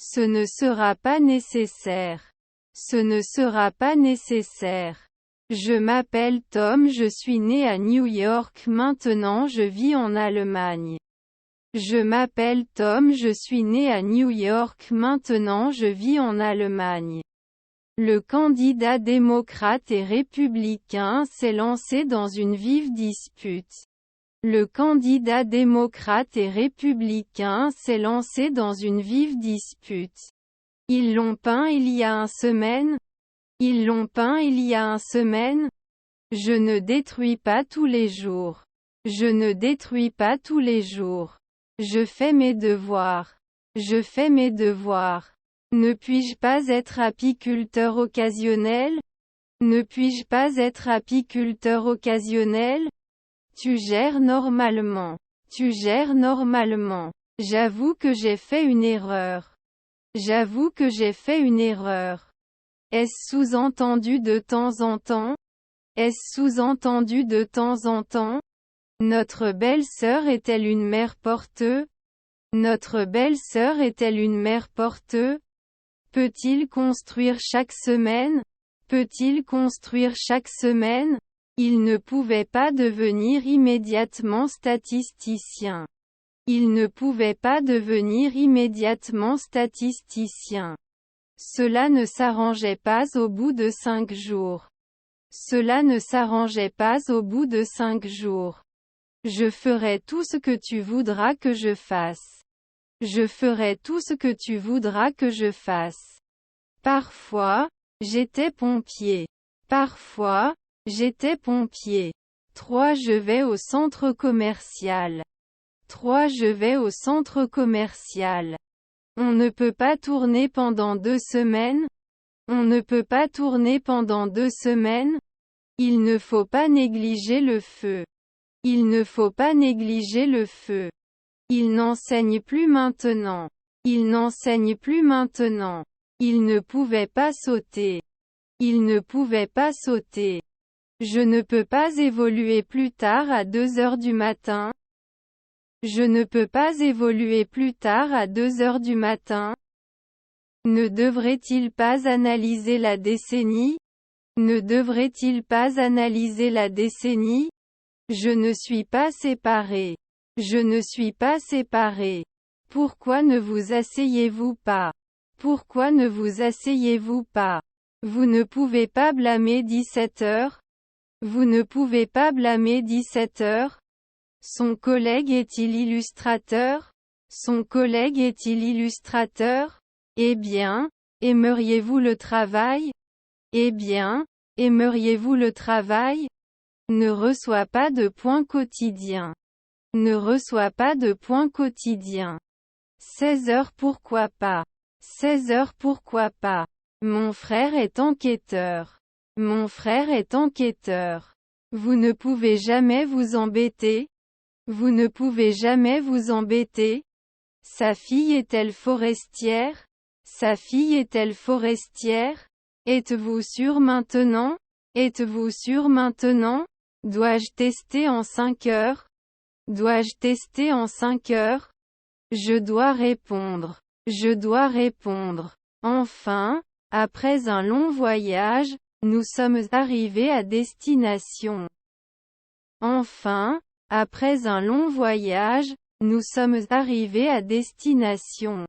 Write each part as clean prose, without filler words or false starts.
Ce ne sera pas nécessaire. Ce ne sera pas nécessaire. Je m'appelle Tom, je suis né à New York, maintenant je vis en Allemagne. Je m'appelle Tom, je suis né à New York, maintenant je vis en Allemagne. Le candidat démocrate et républicain s'est lancé dans une vive dispute. Le candidat démocrate et républicain s'est lancé dans une vive dispute. Ils l'ont peint il y a une semaine. Ils l'ont peint il y a une semaine. Je ne détruis pas tous les jours. Je ne détruis pas tous les jours. Je fais mes devoirs. Je fais mes devoirs. Ne puis-je pas être apiculteur occasionnel? Ne puis-je pas être apiculteur occasionnel? Tu gères normalement. Tu gères normalement. J'avoue que j'ai fait une erreur. J'avoue que j'ai fait une erreur. Est-ce sous-entendu de temps en temps? Est-ce sous-entendu de temps en temps? Notre belle-sœur est-elle une mère porteuse? Notre belle-sœur est-elle une mère porteuse? Peut-il construire chaque semaine? Peut-il construire chaque semaine? Il ne pouvait pas devenir immédiatement statisticien. Il ne pouvait pas devenir immédiatement statisticien. Cela ne s'arrangeait pas au bout de 5 jours. Cela ne s'arrangeait pas au bout de 5 jours. Je ferai tout ce que tu voudras que je fasse. Je ferai tout ce que tu voudras que je fasse. Parfois, j'étais pompier. Parfois, j'étais pompier. 3. Je vais au centre commercial. 3. Je vais au centre commercial. On ne peut pas tourner pendant 2 semaines? On ne peut pas tourner pendant 2 semaines? Il ne faut pas négliger le feu. Il ne faut pas négliger le feu. Il n'enseigne plus maintenant. Il n'enseigne plus maintenant. Il ne pouvait pas sauter. Il ne pouvait pas sauter. Je ne peux pas évoluer plus tard à 2 heures du matin. Je ne peux pas évoluer plus tard à 2 heures du matin. Ne devrait-il pas analyser la décennie? Ne devrait-il pas analyser la décennie? Je ne suis pas séparé. Je ne suis pas séparé. Pourquoi ne vous asseyez-vous pas? Pourquoi ne vous asseyez-vous pas? Vous ne pouvez pas blâmer 17 heures? Vous ne pouvez pas blâmer 17 heures? Son collègue est-il illustrateur? Son collègue est-il illustrateur? Eh bien, aimeriez-vous le travail? Eh bien, aimeriez-vous le travail? Ne reçois pas de points quotidiens. Ne reçois pas de points quotidiens. 16 heures pourquoi pas? 16 heures pourquoi pas? Mon frère est enquêteur. Mon frère est enquêteur. Vous ne pouvez jamais vous embêter? Vous ne pouvez jamais vous embêter? Sa fille est-elle forestière? Sa fille est-elle forestière? Êtes-vous sûr maintenant? Êtes-vous sûr maintenant? Dois-je tester en 5 heures? Dois-je tester en 5 heures? Je dois répondre. Je dois répondre. Enfin, après un long voyage, nous sommes arrivés à destination. Enfin, après un long voyage, nous sommes arrivés à destination.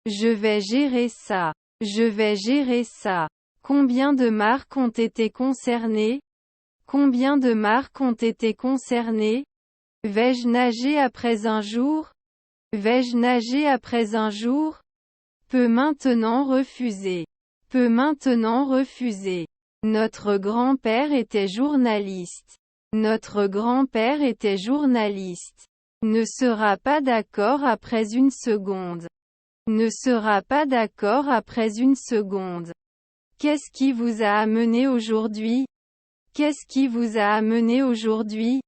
Je vais gérer ça. Je vais gérer ça. Combien de marques ont été concernées? Combien de marques ont été concernées? Vais-je nager après un jour? Vais-je nager après un jour? Peut maintenant refuser. Peut maintenant refuser. Notre grand-père était journaliste. Notre grand-père était journaliste. Ne sera pas d'accord après une seconde. Ne sera pas d'accord après une seconde. Qu'est-ce qui vous a amené aujourd'hui? Qu'est-ce qui vous a amené aujourd'hui?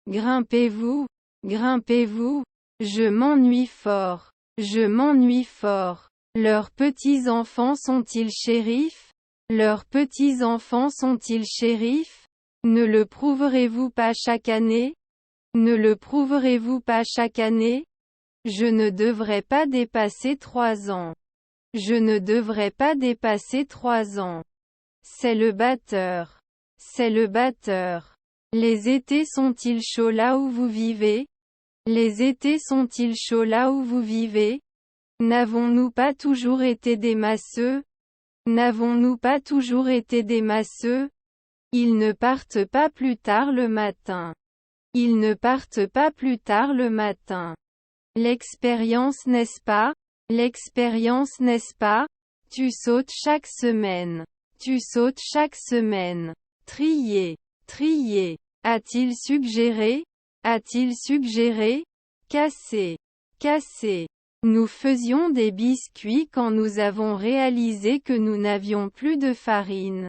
Grimpez-vous. Grimpez-vous. Je m'ennuie fort. Je m'ennuie fort. Leurs petits-enfants sont-ils shérifs? Leurs petits-enfants sont-ils shérifs? Ne le prouverez-vous pas chaque année? Ne le prouverez-vous pas chaque année? Je ne devrais pas dépasser 3 ans. Je ne devrais pas dépasser 3 ans. C'est le batteur. C'est le batteur. Les étés sont-ils chauds là où vous vivez? Les étés sont-ils chauds là où vous vivez? N'avons-nous pas toujours été des masseux? N'avons-nous pas toujours été des masseux? Ils ne partent pas plus tard le matin. Ils ne partent pas plus tard le matin. L'expérience n'est-ce pas? L'expérience n'est-ce pas? Tu sautes chaque semaine. Tu sautes chaque semaine. Trier. Trier. A-t-il suggéré? A-t-il suggéré? Casser. Casser. Nous faisions des biscuits quand nous avons réalisé que nous n'avions plus de farine.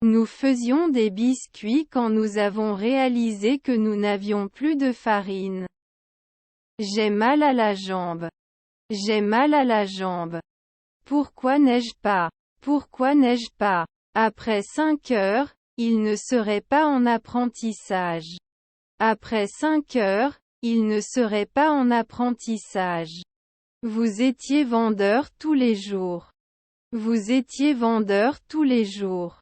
Nous faisions des biscuits quand nous avons réalisé que nous n'avions plus de farine. J'ai mal à la jambe. J'ai mal à la jambe. Pourquoi n'ai-je pas? Pourquoi n'ai-je pas? Après 5 heures, il ne serait pas en apprentissage. Après 5 heures, il ne serait pas en apprentissage. Vous étiez vendeur tous les jours. Vous étiez vendeur tous les jours.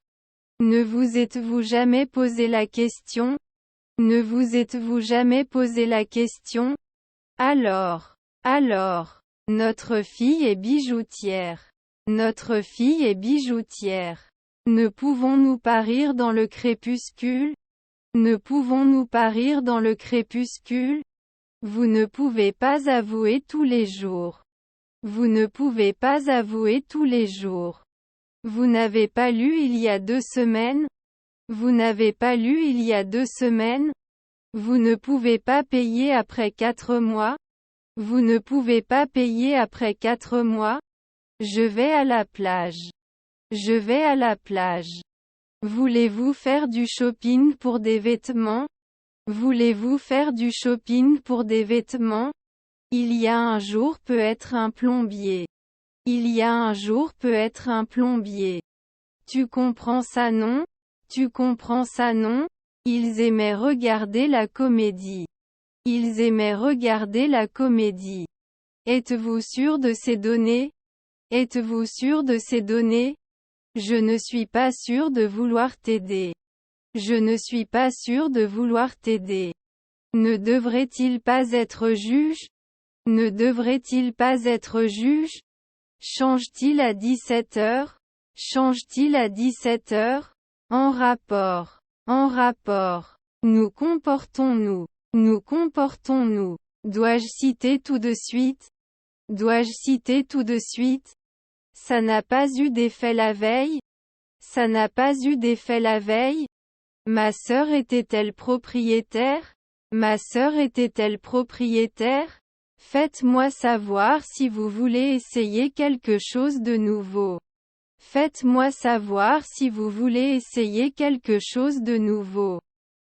Ne vous êtes-vous jamais posé la question? Ne vous êtes-vous jamais posé la question? Alors, notre fille est bijoutière. Notre fille est bijoutière. Ne pouvons-nous pas rire dans le crépuscule? Ne pouvons-nous pas rire dans le crépuscule? Vous ne pouvez pas avouer tous les jours. Vous ne pouvez pas avouer tous les jours. Vous n'avez pas lu il y a 2 semaines? Vous n'avez pas lu il y a 2 semaines? Vous ne pouvez pas payer après 4 mois? Vous ne pouvez pas payer après 4 mois? Je vais à la plage. Je vais à la plage. Voulez-vous faire du shopping pour des vêtements? Voulez-vous faire du shopping pour des vêtements? Il y a un jour peut être un plombier. Il y a un jour peut être un plombier. Tu comprends ça non? Tu comprends ça non? Ils aimaient regarder la comédie. Ils aimaient regarder la comédie. Êtes-vous sûr de ces données? Êtes-vous sûr de ces données? Je ne suis pas sûr de vouloir t'aider. Je ne suis pas sûr de vouloir t'aider. Ne devrait-il pas être juge? Ne devrait-il pas être juge? Change-t-il à 17 heures? Change-t-il à 17 heures? En rapport. En rapport. Nous comportons-nous? Nous comportons-nous? Dois-je citer tout de suite? Dois-je citer tout de suite? Ça n'a pas eu d'effet la veille? Ça n'a pas eu d'effet la veille? Ma sœur était-elle propriétaire? Ma sœur était-elle propriétaire? Faites-moi savoir si vous voulez essayer quelque chose de nouveau. Faites-moi savoir si vous voulez essayer quelque chose de nouveau.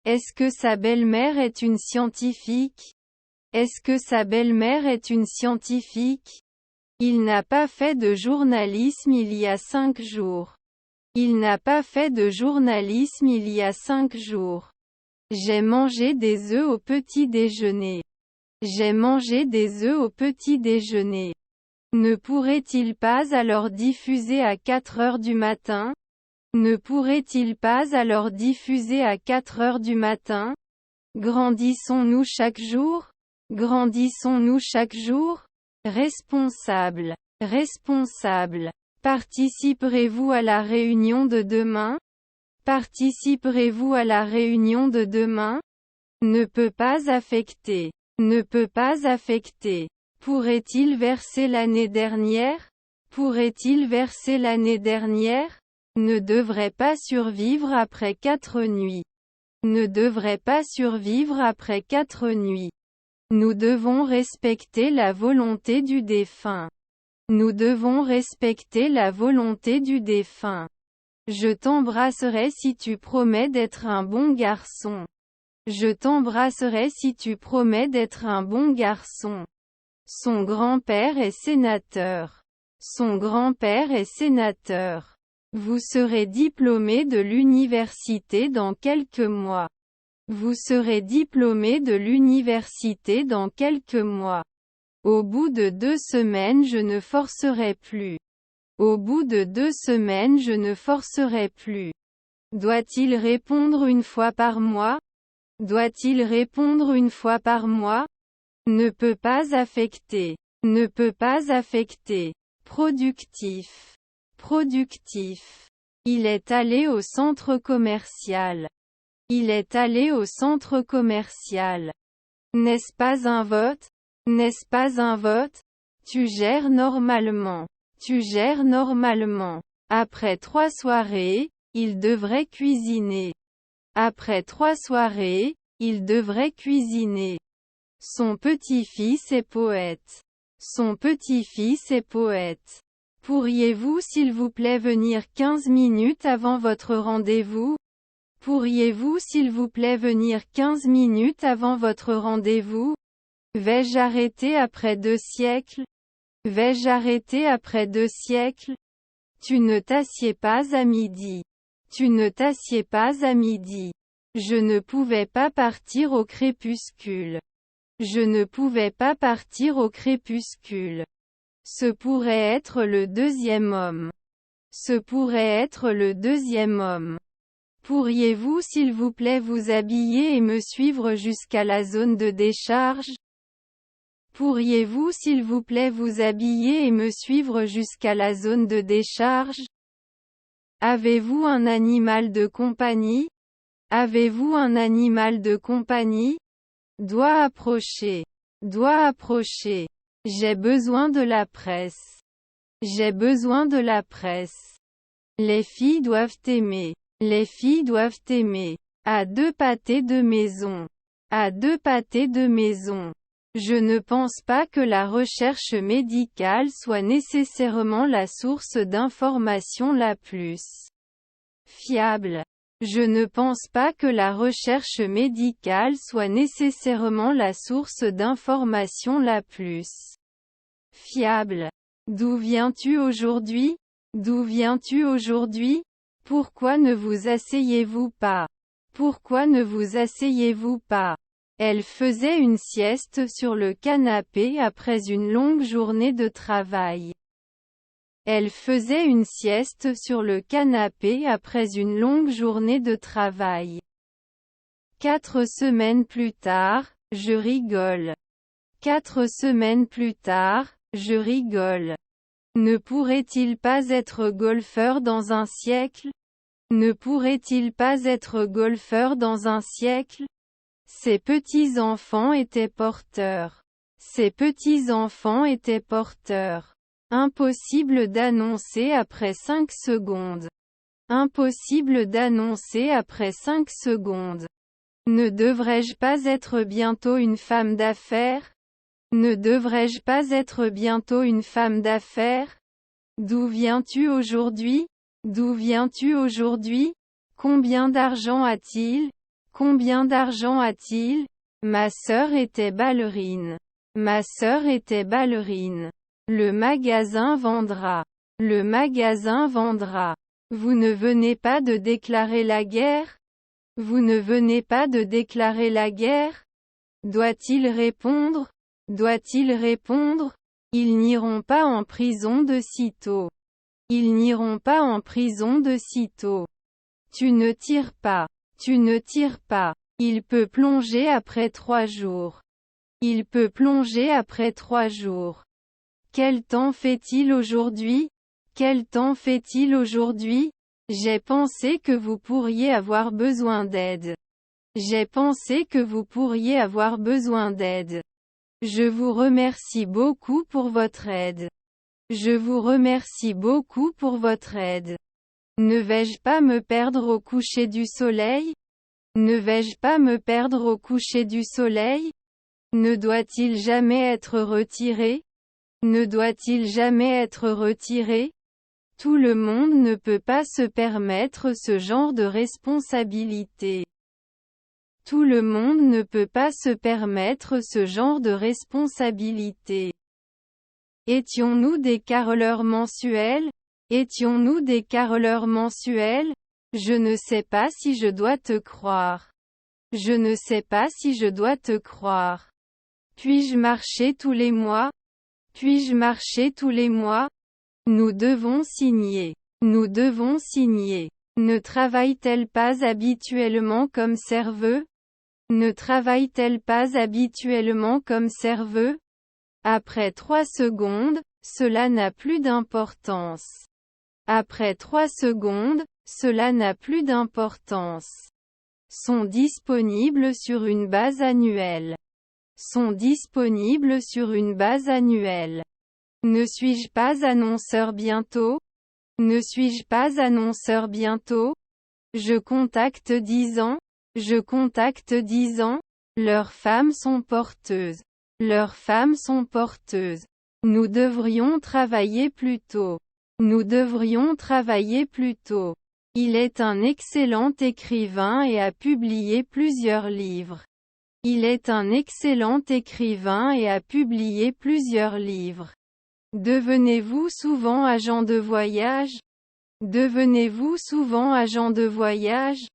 Est-ce que sa belle-mère est une scientifique? Est-ce que sa belle-mère est une scientifique? Il n'a pas fait de journalisme il y a 5 jours. Il n'a pas fait de journalisme il y a 5 jours. J'ai mangé des œufs au petit déjeuner. J'ai mangé des œufs au petit déjeuner. Ne pourrait-il pas alors diffuser à 4 heures du matin? Ne pourrait-il pas alors diffuser à 4 heures du matin? Grandissons-nous chaque jour? Grandissons-nous chaque jour? Responsable. Responsable. Participerez-vous à la réunion de demain? Participerez-vous à la réunion de demain? Ne peut pas affecter. Ne peut pas affecter. Pourrait-il verser l'année dernière? Pourrait-il verser l'année dernière? Ne devrait pas survivre après 4 nuits. Ne devrait pas survivre après 4 nuits. Nous devons respecter la volonté du défunt. Nous devons respecter la volonté du défunt. Je t'embrasserai si tu promets d'être un bon garçon. Je t'embrasserai si tu promets d'être un bon garçon. Son grand-père est sénateur. Son grand-père est sénateur. Vous serez diplômé de l'université dans quelques mois. Vous serez diplômé de l'université dans quelques mois. Au bout de 2 semaines je ne forcerai plus. Au bout de 2 semaines je ne forcerai plus. Doit-il répondre une fois par mois? Doit-il répondre une fois par mois? Ne peut pas affecter. Ne peut pas affecter. Productif. Productif. Il est allé au centre commercial. Il est allé au centre commercial. N'est-ce pas un vote? N'est-ce pas un vote? Tu gères normalement. Tu gères normalement. Après 3 soirées, il devrait cuisiner. Après 3 soirées, il devrait cuisiner. Son petit-fils est poète. Son petit-fils est poète. Pourriez-vous s'il vous plaît venir 15 minutes avant votre rendez-vous? Pourriez-vous s'il vous plaît venir 15 minutes avant votre rendez-vous? Vais-je arrêter après 2 siècles? Vais-je arrêter après 2 siècles? Tu ne t'assieds pas à midi. Tu ne t'assieds pas à midi. Je ne pouvais pas partir au crépuscule. Je ne pouvais pas partir au crépuscule. Ce pourrait être le 2e homme. Ce pourrait être le 2e homme. Pourriez-vous s'il vous plaît vous habiller et me suivre jusqu'à la zone de décharge? Pourriez-vous s'il vous plaît vous habiller et me suivre jusqu'à la zone de décharge? Avez-vous un animal de compagnie? Avez-vous un animal de compagnie? Doit approcher. Doit approcher. J'ai besoin de la presse. J'ai besoin de la presse. Les filles doivent aimer. Les filles doivent aimer. À 2 pâtés de maison. À 2 pâtés de maison. Je ne pense pas que la recherche médicale soit nécessairement la source d'information la plus fiable. Je ne pense pas que la recherche médicale soit nécessairement la source d'information la plus fiable. D'où viens-tu aujourd'hui? D'où viens-tu aujourd'hui? Pourquoi ne vous asseyez-vous pas? Pourquoi ne vous asseyez-vous pas? Elle faisait une sieste sur le canapé après une longue journée de travail. Elle faisait une sieste sur le canapé après une longue journée de travail. 4 semaines plus tard, je rigole. 4 semaines plus tard, je rigole. Ne pourrait-il pas être golfeur dans un siècle? Ne pourrait-il pas être golfeur dans un siècle? Ses petits-enfants étaient porteurs. Ses petits-enfants étaient porteurs. Impossible d'annoncer après 5 secondes. Impossible d'annoncer après 5 secondes. Ne devrais-je pas être bientôt une femme d'affaires? Ne devrais-je pas être bientôt une femme d'affaires? D'où viens-tu aujourd'hui? D'où viens-tu aujourd'hui? Combien d'argent a-t-il? Combien d'argent a-t-il? Ma sœur était ballerine. Ma sœur était ballerine. Le magasin vendra. Le magasin vendra. Vous ne venez pas de déclarer la guerre? Vous ne venez pas de déclarer la guerre? Doit-il répondre? Doit-il répondre? Ils n'iront pas en prison de sitôt. Ils n'iront pas en prison de sitôt. Tu ne tires pas. Tu ne tires pas. Il peut plonger après 3 jours. Il peut plonger après 3 jours. Quel temps fait-il aujourd'hui? Quel temps fait-il aujourd'hui? J'ai pensé que vous pourriez avoir besoin d'aide. J'ai pensé que vous pourriez avoir besoin d'aide. Je vous remercie beaucoup pour votre aide. Je vous remercie beaucoup pour votre aide. Ne vais-je pas me perdre au coucher du soleil? Ne vais-je pas me perdre au coucher du soleil? Ne doit-il jamais être retiré? Ne doit-il jamais être retiré? Tout le monde ne peut pas se permettre ce genre de responsabilité. Tout le monde ne peut pas se permettre ce genre de responsabilité. Étions-nous des caroleurs mensuels? Étions-nous des caroleurs mensuels? Je ne sais pas si je dois te croire. Je ne sais pas si je dois te croire. Puis-je marcher tous les mois? Puis-je marcher tous les mois? Nous devons signer. Nous devons signer. Ne travaille-t-elle pas habituellement comme serveux? Ne travaille-t-elle pas habituellement comme serveux? Après 3 secondes, cela n'a plus d'importance. Après 3 secondes, cela n'a plus d'importance. Sont disponibles sur une base annuelle. Sont disponibles sur une base annuelle. Ne suis-je pas annonceur bientôt? Ne suis-je pas annonceur bientôt? Je contacte 10 ans. Je contacte 10 ans. Leurs femmes sont porteuses. Leurs femmes sont porteuses. Nous devrions travailler plus tôt. Nous devrions travailler plus tôt. Il est un excellent écrivain et a publié plusieurs livres. Il est un excellent écrivain et a publié plusieurs livres. Devenez-vous souvent agent de voyage? Devenez-vous souvent agent de voyage?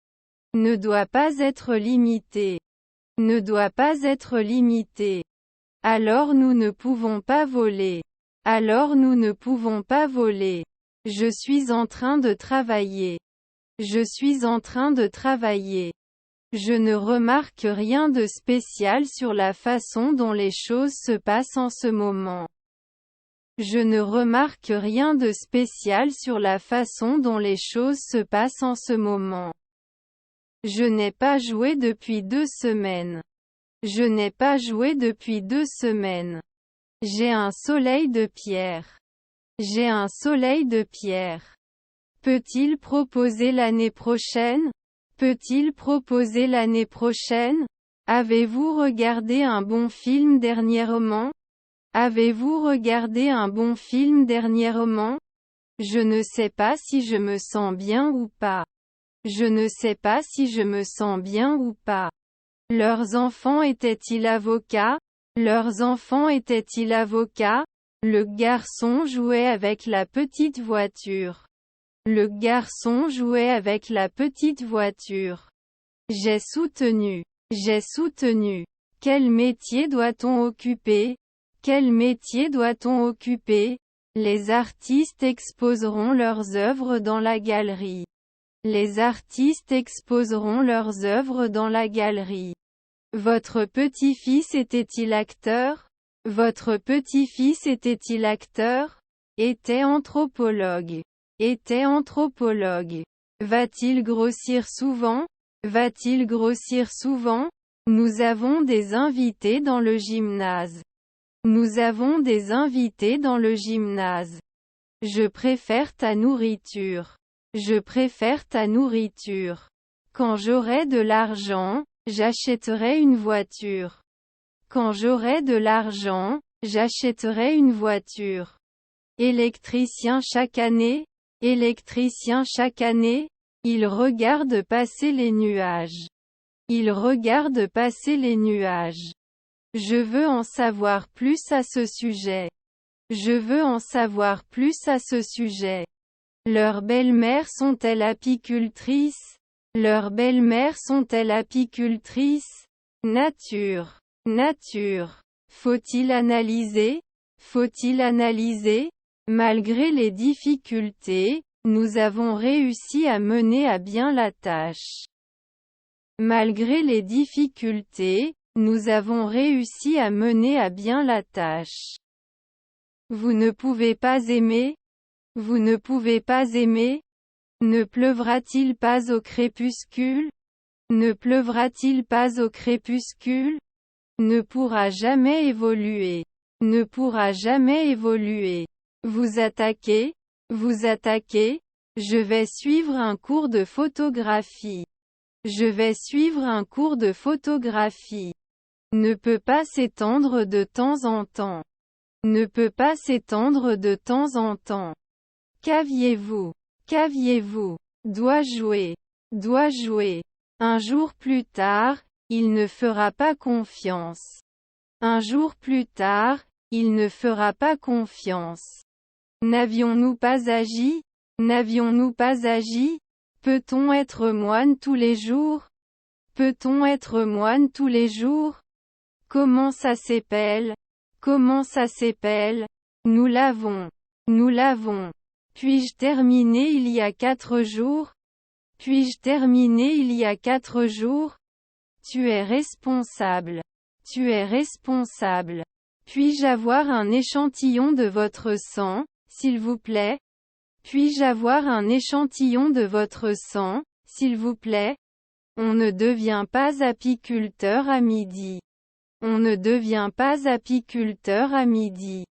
Ne doit pas être limité. Ne doit pas être limité. Alors nous ne pouvons pas voler. Alors nous ne pouvons pas voler. Je suis en train de travailler. Je suis en train de travailler. Je ne remarque rien de spécial sur la façon dont les choses se passent en ce moment. Je ne remarque rien de spécial sur la façon dont les choses se passent en ce moment. Je n'ai pas joué depuis 2 semaines. Je n'ai pas joué depuis 2 semaines. J'ai un soleil de pierre. J'ai un soleil de pierre. Peut-il proposer l'année prochaine? Peut-il proposer l'année prochaine? Avez-vous regardé un bon film dernièrement? Avez-vous regardé un bon film dernièrement? Je ne sais pas si je me sens bien ou pas. Je ne sais pas si je me sens bien ou pas. Leurs enfants étaient-ils avocats? Leurs enfants étaient-ils avocats? Le garçon jouait avec la petite voiture. Le garçon jouait avec la petite voiture. J'ai soutenu. J'ai soutenu. Quel métier doit-on occuper? Quel métier doit-on occuper? Les artistes exposeront leurs œuvres dans la galerie. Les artistes exposeront leurs œuvres dans la galerie. Votre petit-fils était-il acteur? Votre petit-fils était-il acteur? Était anthropologue. Était anthropologue. Va-t-il grossir souvent? Va-t-il grossir souvent? Nous avons des invités dans le gymnase. Nous avons des invités dans le gymnase. Je préfère ta nourriture. Je préfère ta nourriture. Quand j'aurai de l'argent, j'achèterai une voiture. Quand j'aurai de l'argent, j'achèterai une voiture. Électricien chaque année? Électricien chaque année? Il regarde passer les nuages. Il regarde passer les nuages. Je veux en savoir plus à ce sujet. Je veux en savoir plus à ce sujet. Leurs belles-mères sont-elles apicultrices? Leurs belles-mères sont-elles apicultrices? Nature. Nature. Faut-il analyser? Faut-il analyser? Malgré les difficultés, nous avons réussi à mener à bien la tâche. Malgré les difficultés, nous avons réussi à mener à bien la tâche. Vous ne pouvez pas aimer? Vous ne pouvez pas aimer? Ne pleuvra-t-il pas au crépuscule? Ne pleuvra-t-il pas au crépuscule? Ne pourra jamais évoluer. Ne pourra jamais évoluer. Vous attaquez? Vous attaquez? Je vais suivre un cours de photographie. Je vais suivre un cours de photographie. Ne peut pas s'étendre de temps en temps. Ne peut pas s'étendre de temps en temps. Qu'aviez-vous? Qu'aviez-vous? Doit jouer. Doit jouer. Un jour plus tard, il ne fera pas confiance. Un jour plus tard, il ne fera pas confiance. N'avions-nous pas agi? N'avions-nous pas agi? Peut-on être moine tous les jours? Peut-on être moine tous les jours? Comment ça s'épelle? Comment ça s'épelle? Nous l'avons. Nous l'avons. Puis-je terminer il y a 4 jours? Puis-je terminer il y a 4 jours? Tu es responsable. Tu es responsable. Puis-je avoir un échantillon de votre sang, s'il vous plaît? Puis-je avoir un échantillon de votre sang, s'il vous plaît? On ne devient pas apiculteur à midi. On ne devient pas apiculteur à midi.